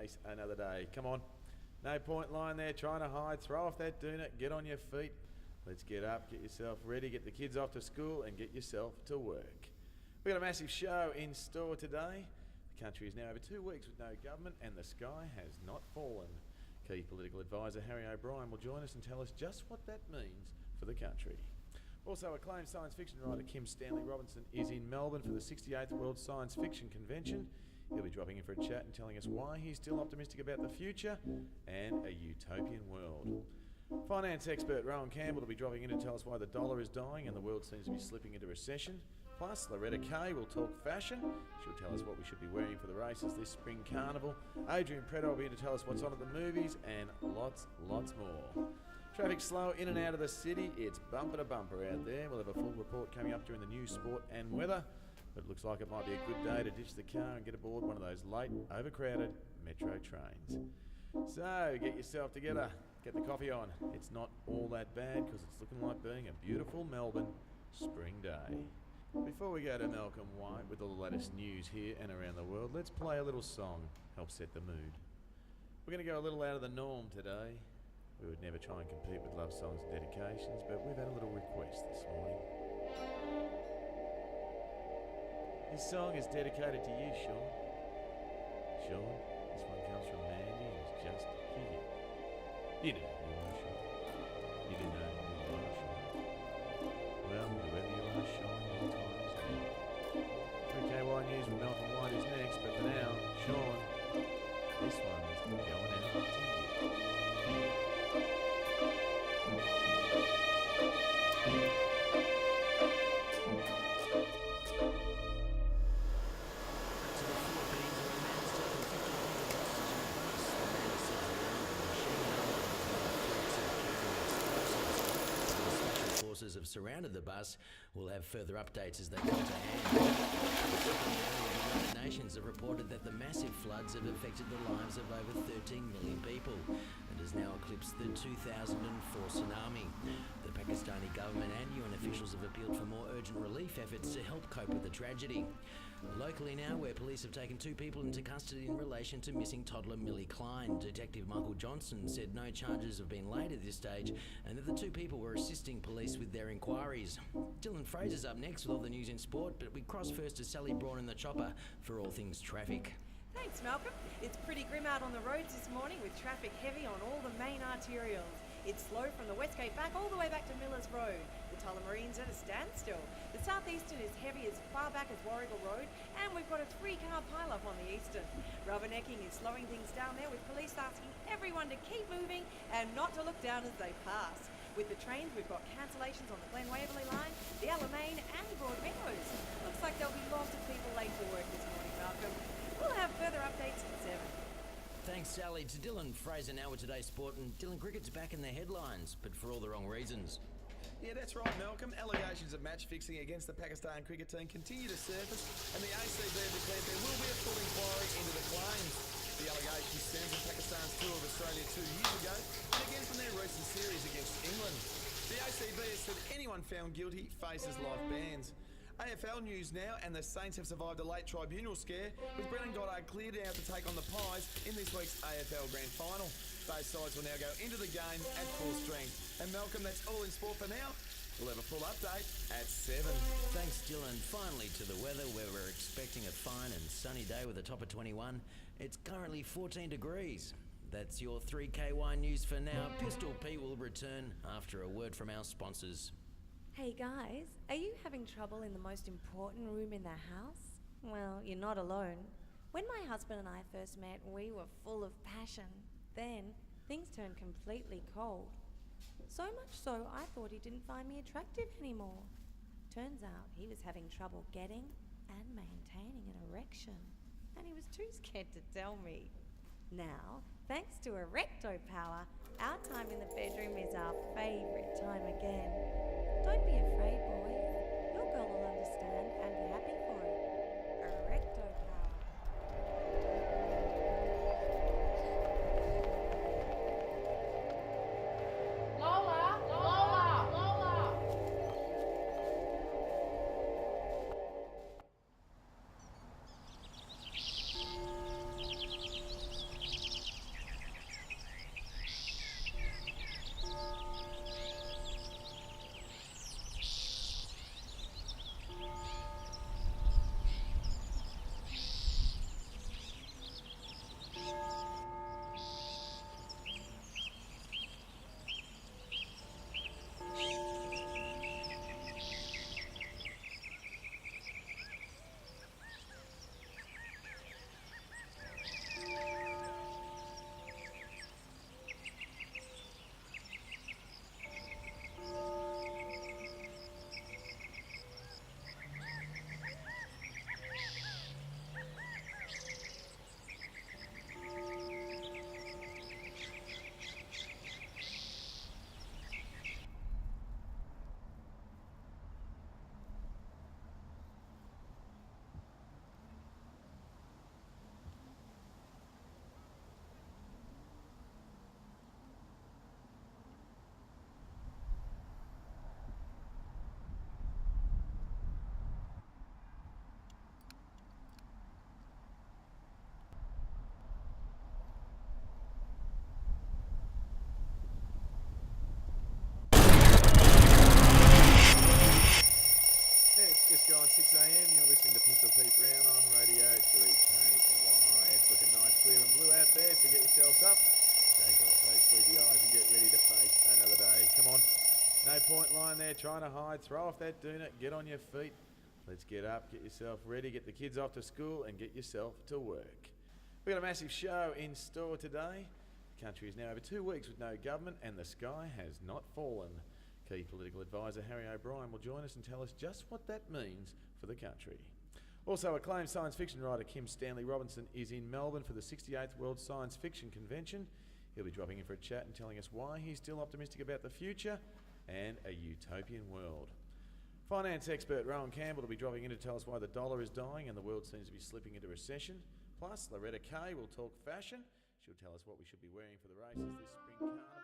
face another day. Come on, no point lying there trying to hide. Throw off that doona, get on your feet. Let's get up, get yourself ready, get the kids off to school and get yourself to work. We've got a massive show in store today. The country is now over 2 weeks with no government and the sky has not fallen. Key political advisor Harry O'Brien will join us and tell us just what that means for the country. Also, acclaimed science fiction writer Kim Stanley Robinson is in Melbourne for the 68th World Science Fiction Convention. He'll be dropping in for a chat and telling us why he's still optimistic about the future and a utopian world. Finance expert Rowan Campbell will be dropping in to tell us why the dollar is dying and the world seems to be slipping into recession. Plus, Loretta Kay will talk fashion. She'll tell us what we should be wearing for the races this spring carnival. Adrian Preda will be in to tell us what's on at the movies and lots more. Traffic slow in and out of the city. It's bumper to bumper out there. We'll have a full report coming up during the news, sport and weather. But it looks like it might be a good day to ditch the car and get aboard one of those late, overcrowded metro trains. So get yourself together, get the coffee on. It's not all that bad because it's looking like being a beautiful Melbourne spring day. Before we go to Malcolm White with all the latest news here and around the world, let's play a little song, help set the mood. We're going to go a little out of the norm today. We would never try and compete with love songs and dedications, but we've had a little request this morning. This song is dedicated to you, Sean. Sean, this one comes from Mandy and is just for you. You didn't know who you are, Sean. You didn't know who you are, Sean. Well, whoever you are, Sean, your time is now. 3KY News with Malcolm White is next, but for now, Sean, this one is going out to you. Have surrounded the bus. We'll have further updates as they come to hand. The United Nations have reported that the massive floods have affected the lives of over 13 million people and has now eclipsed the 2004 tsunami. The Pakistani government and UN officials have appealed for more urgent relief efforts to help cope with the tragedy. Locally now, where police have taken 2 people into custody in relation to missing toddler Millie Klein, Detective Michael Johnson said no charges have been laid at this stage and that the 2 people were assisting police with their inquiries. Dylan Fraser's up next with all the news in sport, but we cross first to Sally Braun in the chopper for all things traffic. Thanks, Malcolm. It's pretty grim out on the roads this morning with traffic heavy on all the main arterials. It's slow from the West Gate back all the way back to Millers Road. The Tullamarine's at a standstill. The Southeastern is heavy as far back as Warrigal Road, and we've got a 3-car pile-up on the Eastern. Rubbernecking is slowing things down there with police asking everyone to keep moving and not to look down as they pass. With the trains, we've got cancellations on the Glen Waverley line, the Alamein and Broadmeadows. Looks like there'll be lots of people late for work this morning, Malcolm. We'll have further updates at 7. Thanks, Sally. To Dylan Fraser now with today's sport, and Dylan, cricket's back in the headlines, but for all the wrong reasons. Yeah, that's right, Malcolm. Allegations of match fixing against the Pakistan cricket team continue to surface, and the ACB have declared there will be a full inquiry into the claims. The allegations stem from Pakistan's tour of Australia 2 years ago, and again from their recent series against England. The ACB has said anyone found guilty faces life bans. AFL news now, and the Saints have survived a late tribunal scare, with Brennan Goddard cleared out to take on the Pies in this week's AFL Grand Final. Both sides will now go into the game at full strength. And Malcolm, that's all in sport for now. We'll have a full update at 7. Thanks, Dylan. Finally to the weather, where we're expecting a fine and sunny day with a top of 21. It's currently 14 degrees. That's your 3KY news for now. Pistol Pete will return after a word from our sponsors. Hey guys, are you having trouble in the most important room in the house? Well, you're not alone. When my husband and I first met, we were full of passion. Then, things turned completely cold. So much so, I thought he didn't find me attractive anymore. Turns out he was having trouble getting and maintaining an erection. And he was too scared to tell me. Now, thanks to Erecto Power, our time in the bedroom is our favourite time again. Don't be afraid, boys. Your girl will understand and be happy for it. Erecto Power. Lola! Lola! Lola! point line there, trying to hide. Throw off that doona, get on your feet. Let's get up, get yourself ready, get the kids off to school and get yourself to work. We've got a massive show in store today. The country is now over 2 weeks with no government and the sky has not fallen. Key political advisor Harry O'Brien will join us and tell us just what that means for the country. Also, acclaimed science fiction writer Kim Stanley Robinson is in Melbourne for the 68th World Science Fiction Convention. He'll be dropping in for a chat and telling us why he's still optimistic about the future and a utopian world. Finance expert Rowan Campbell will be dropping in to tell us why the dollar is dying and the world seems to be slipping into recession. Plus, Loretta Kay will talk fashion. She'll tell us what we should be wearing for the races this spring carnival.